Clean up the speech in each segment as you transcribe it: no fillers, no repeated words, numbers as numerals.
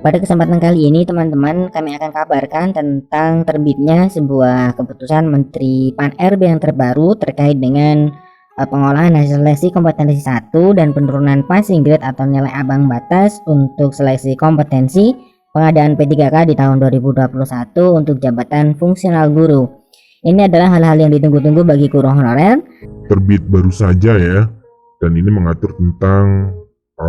Pada kesempatan kali ini teman-teman, kami akan kabarkan tentang terbitnya sebuah keputusan Menteri Pan-RB yang terbaru terkait dengan pengolahan hasil seleksi kompetensi 1 dan penurunan passing grade atau nilai ambang batas untuk seleksi kompetensi pengadaan P3K di tahun 2021 untuk jabatan fungsional guru. Ini adalah hal-hal yang ditunggu-tunggu bagi guru honorer. Terbit baru saja ya, dan ini mengatur tentang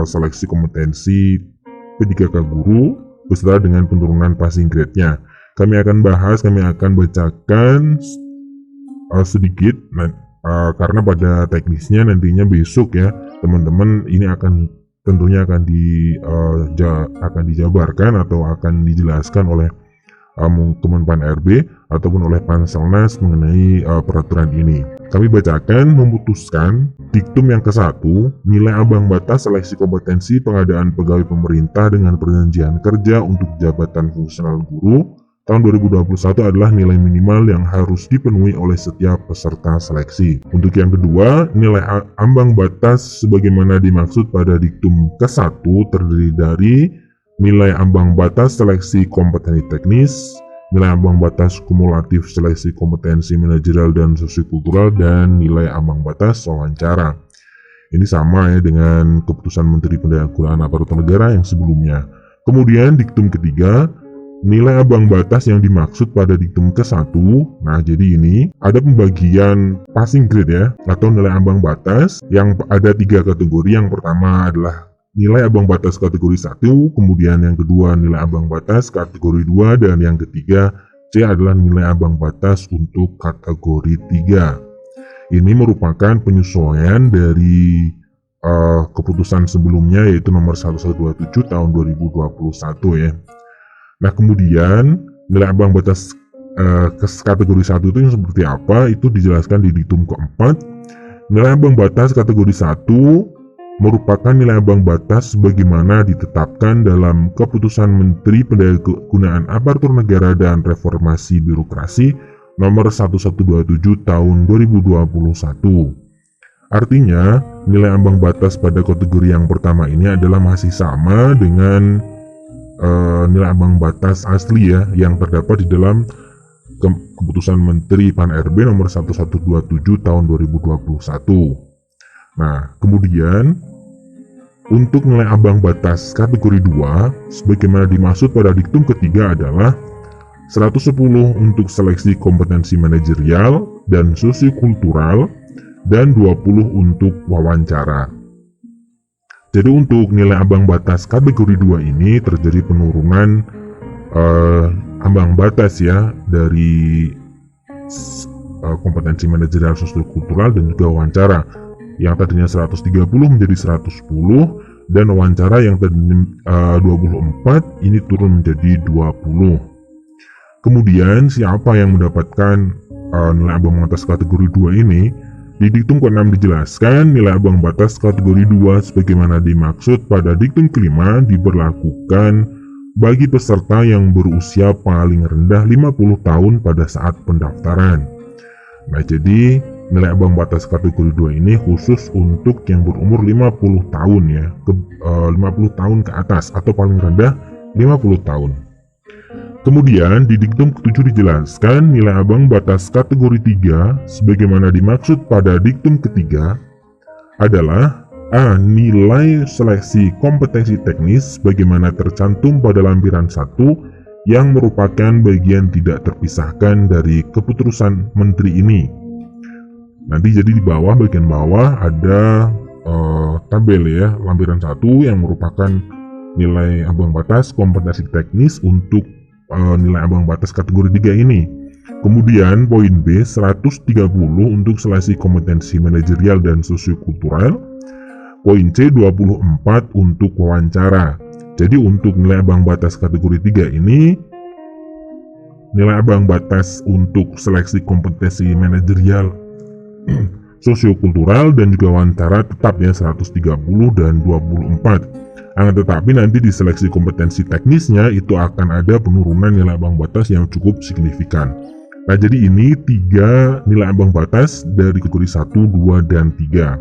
seleksi kompetensi P3K guru beserta dengan penurunan passing grade-nya. Kami akan bacakan sedikit karena pada teknisnya nantinya besok ya teman-teman, ini tentunya akan dijabarkan atau akan dijelaskan oleh teman Pan-RB ataupun oleh Panselnas mengenai peraturan ini. Kami bacakan: memutuskan diktum yang ke-1, nilai ambang batas seleksi kompetensi pengadaan pegawai pemerintah dengan perjanjian kerja untuk jabatan fungsional guru tahun 2021 adalah nilai minimal yang harus dipenuhi oleh setiap peserta seleksi. Untuk yang kedua, nilai ambang batas sebagaimana dimaksud pada diktum ke-1 terdiri dari nilai ambang batas seleksi kompetensi teknis, nilai ambang batas kumulatif seleksi kompetensi manajerial dan sosiokultural, dan nilai ambang batas wawancara. Ini sama ya dengan keputusan Menteri Pendahuluan Aparatur Negara yang sebelumnya. Kemudian diktum ketiga, nilai ambang batas yang dimaksud pada diktum ke-1. Nah, jadi ini ada pembagian passing grade ya, atau nilai ambang batas yang ada 3 kategori. Yang pertama adalah nilai ambang batas kategori 1, kemudian yang kedua nilai ambang batas kategori 2, dan yang ketiga C adalah nilai ambang batas untuk kategori 3. Ini merupakan penyesuaian dari keputusan sebelumnya, yaitu nomor 1127 tahun 2021 ya. Nah, kemudian nilai ambang batas kategori 1 itu yang seperti apa, itu dijelaskan di diktum keempat. Nilai ambang batas kategori 1 merupakan nilai ambang batas sebagaimana ditetapkan dalam keputusan Menteri Pendahuluan Aparatur Negara dan Reformasi Birokrasi nomor 1127 tahun 2021. Artinya, nilai ambang batas pada kategori yang pertama ini adalah masih sama dengan nilai ambang batas asli ya yang terdapat di dalam keputusan Menteri Pan-RB nomor 1127 tahun 2021. Nah, kemudian untuk nilai ambang batas kategori 2 sebagaimana dimaksud pada diktum ketiga adalah 110 untuk seleksi kompetensi manajerial dan sosiokultural dan 20 untuk wawancara. Jadi untuk nilai ambang batas kategori 2 ini terjadi penurunan ambang batas ya dari kompetensi manajerial, sosiokultural, dan juga wawancara. Yang tadinya 130 menjadi 110, dan wawancara yang tadinya 24 ini turun menjadi 20. Kemudian siapa yang mendapatkan nilai ambang batas kategori 2 ini? Di diktum ke-6 dijelaskan nilai ambang batas kategori 2 sebagaimana dimaksud pada diktum kelima diberlakukan bagi peserta yang berusia paling rendah 50 tahun pada saat pendaftaran. Nah, jadi nilai ambang batas kategori 2 ini khusus untuk yang berumur 50 tahun ya, 50 tahun ke atas atau paling rendah 50 tahun. Kemudian di diktum ke-7 dijelaskan nilai ambang batas kategori 3 sebagaimana dimaksud pada diktum ketiga adalah A. Nilai seleksi kompetensi teknis sebagaimana tercantum pada lampiran 1 yang merupakan bagian tidak terpisahkan dari keputusan Menteri ini. Nanti jadi di bawah, bagian bawah ada tabel ya, lampiran 1 yang merupakan nilai ambang batas kompetensi teknis untuk nilai ambang batas kategori 3 ini. Kemudian poin B 130 untuk seleksi kompetensi manajerial dan sosiokultural. Poin C 24 untuk wawancara. Jadi untuk nilai ambang batas kategori 3 ini, nilai ambang batas untuk seleksi kompetensi manajerial, sosiokultural, dan juga wawancara tetap ya 130 dan 24. Tetapi nanti di seleksi kompetensi teknisnya itu akan ada penurunan nilai ambang batas yang cukup signifikan. Nah, jadi ini 3 nilai ambang batas dari kategori 1, 2, dan 3.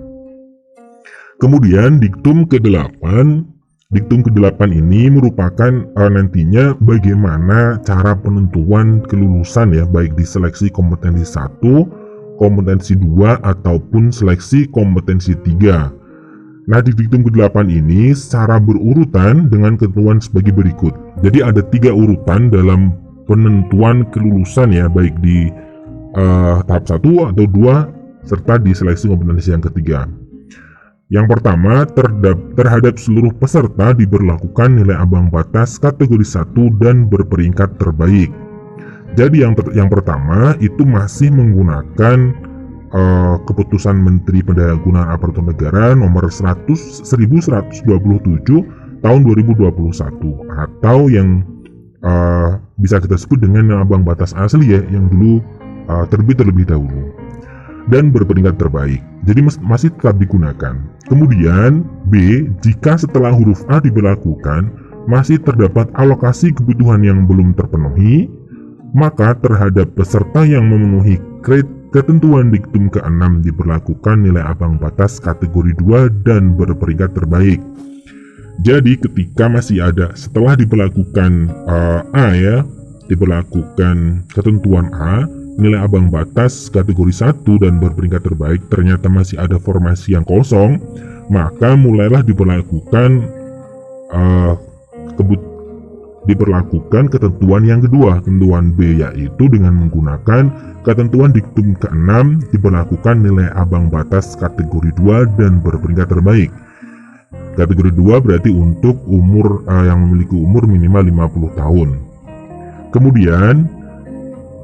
Kemudian diktum ke-8 diktum ke-8 ini merupakan nantinya bagaimana cara penentuan kelulusan ya, baik di seleksi kompetensi 1, kompetensi 2 ataupun seleksi kompetensi 3. Nah, di diktum ke-8 ini secara berurutan dengan ketentuan sebagai berikut. Jadi ada 3 urutan dalam penentuan kelulusan ya, baik di tahap 1 atau 2 serta di seleksi kompetensi yang ketiga. Yang pertama, terhadap seluruh peserta diberlakukan nilai ambang batas kategori 1 dan berperingkat terbaik. Jadi yang pertama itu masih menggunakan keputusan Menteri Pendayagunaan Aparatur Negara nomor 1127 tahun 2021 atau yang bisa kita sebut dengan ambang batas asli ya, yang dulu terbit terlebih dahulu dan berperingkat terbaik. Jadi masih tetap digunakan. Kemudian B, jika setelah huruf A diberlakukan masih terdapat alokasi kebutuhan yang belum terpenuhi, maka terhadap peserta yang memenuhi ketentuan diktum ke-6 diberlakukan nilai ambang batas kategori 2 dan berperingkat terbaik. Jadi ketika masih ada setelah diberlakukan A ya, diberlakukan ketentuan A, nilai ambang batas kategori 1 dan berperingkat terbaik, ternyata masih ada formasi yang kosong, maka mulailah diberlakukan ketentuan yang kedua, ketentuan B, yaitu dengan menggunakan ketentuan diktum ke-6 diberlakukan nilai ambang batas kategori 2 dan berperingkat terbaik. Kategori 2 berarti untuk umur yang memiliki umur minimal 50 tahun. Kemudian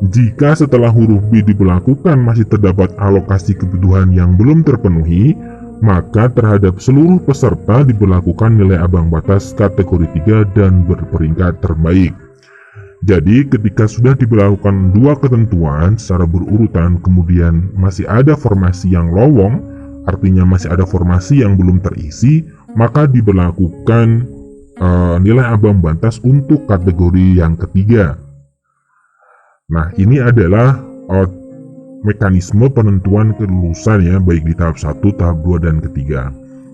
jika setelah huruf B diberlakukan masih terdapat alokasi kebutuhan yang belum terpenuhi, maka terhadap seluruh peserta diberlakukan nilai ambang batas kategori 3 dan berperingkat terbaik. Jadi ketika sudah diberlakukan 2 ketentuan secara berurutan, kemudian masih ada formasi yang lowong, artinya masih ada formasi yang belum terisi, maka diberlakukan nilai ambang batas untuk kategori yang ketiga. Nah, ini adalah mekanisme penentuan kelulusan ya, baik di tahap 1, tahap 2, dan ketiga.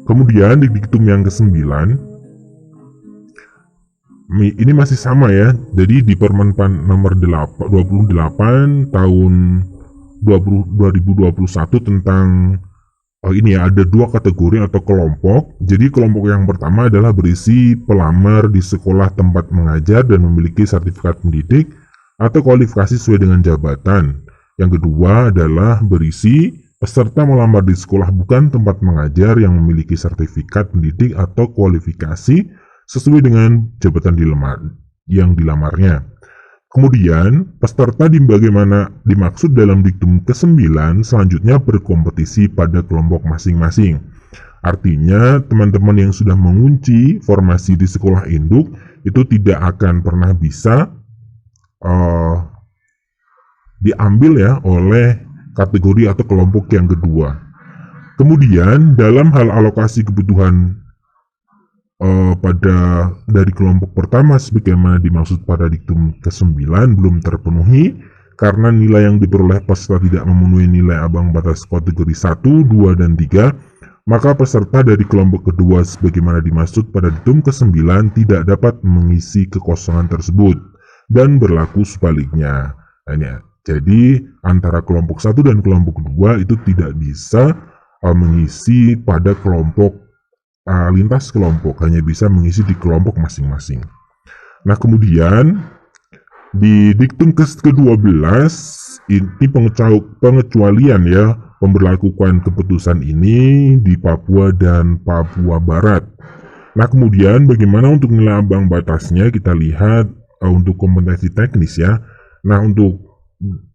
Kemudian di diktum yang ke-9 ini masih sama ya. Jadi di Permen nomor 28 tahun 2021 tentang ini ya, ada 2 kategori atau kelompok. Jadi kelompok yang pertama adalah berisi pelamar di sekolah tempat mengajar dan memiliki sertifikat pendidik atau kualifikasi sesuai dengan jabatan. Yang kedua adalah berisi peserta melamar di sekolah bukan tempat mengajar yang memiliki sertifikat pendidik atau kualifikasi sesuai dengan jabatan yang dilamarnya. Kemudian, peserta bagaimana dimaksud dalam diktum ke-9 selanjutnya berkompetisi pada kelompok masing-masing. Artinya, teman-teman yang sudah mengunci formasi di sekolah induk itu tidak akan pernah bisa diambil ya oleh kategori atau kelompok yang kedua. Kemudian dalam hal alokasi kebutuhan dari kelompok pertama sebagaimana dimaksud pada diktum ke-9 belum terpenuhi karena nilai yang diperoleh peserta tidak memenuhi nilai ambang batas kategori 1, 2, dan 3, maka peserta dari kelompok kedua sebagaimana dimaksud pada diktum ke-9 tidak dapat mengisi kekosongan tersebut dan berlaku sebaliknya. Jadi antara kelompok 1 dan kelompok 2 itu tidak bisa mengisi pada kelompok lintas kelompok, hanya bisa mengisi di kelompok masing-masing. Nah, kemudian di diktum ke-12 ini pengecualian ya pemberlakuan keputusan ini di Papua dan Papua Barat. Nah, kemudian bagaimana untuk nilai ambang batasnya kita lihat untuk kompetensi teknis ya. Nah, untuk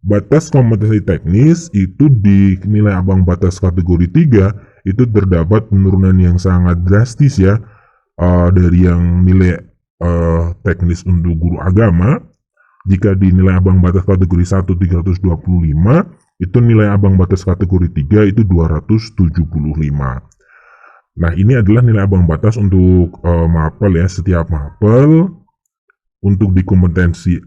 batas kompetensi teknis itu di nilai ambang batas kategori 3 itu terdapat penurunan yang sangat drastis ya, dari yang nilai teknis untuk guru agama. Jika di nilai ambang batas kategori 1 325, itu nilai ambang batas kategori 3 itu 275. Nah, ini adalah nilai ambang batas untuk mapel ya, setiap mapel untuk di kompetensi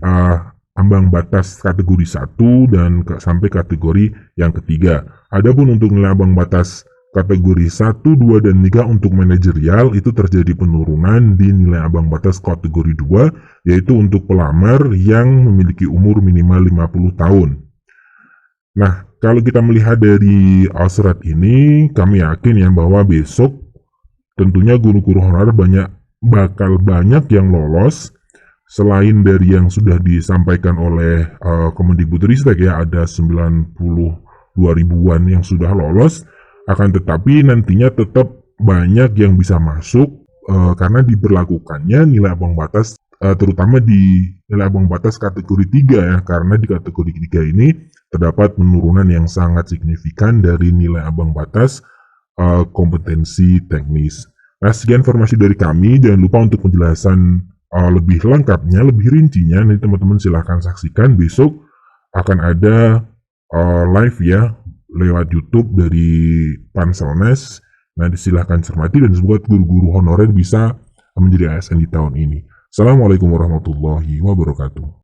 ambang batas kategori 1 dan sampai kategori yang ketiga. Adapun untuk nilai ambang batas kategori 1, 2, dan 3 untuk manajerial itu terjadi penurunan di nilai ambang batas kategori 2, yaitu untuk pelamar yang memiliki umur minimal 50 tahun. Nah, kalau kita melihat dari surat ini, kami yakin ya bahwa besok tentunya guru-guru honorer bakal banyak yang lolos. Selain dari yang sudah disampaikan oleh Kemendikbudristek ya, ada 92 ribuan yang sudah lolos, akan tetapi nantinya tetap banyak yang bisa masuk karena diberlakukannya nilai ambang batas terutama di nilai ambang batas kategori 3 ya, karena di kategori 3 ini terdapat penurunan yang sangat signifikan dari nilai ambang batas kompetensi teknis. Nah, sekian informasi dari kami. Jangan lupa untuk penjelasan lebih lengkapnya, lebih rincinya, nanti teman-teman silahkan saksikan. Besok akan ada live ya lewat YouTube dari Panselnes. Nanti silahkan cermati dan semoga guru-guru honorer bisa menjadi ASN di tahun ini. Assalamualaikum warahmatullahi wabarakatuh.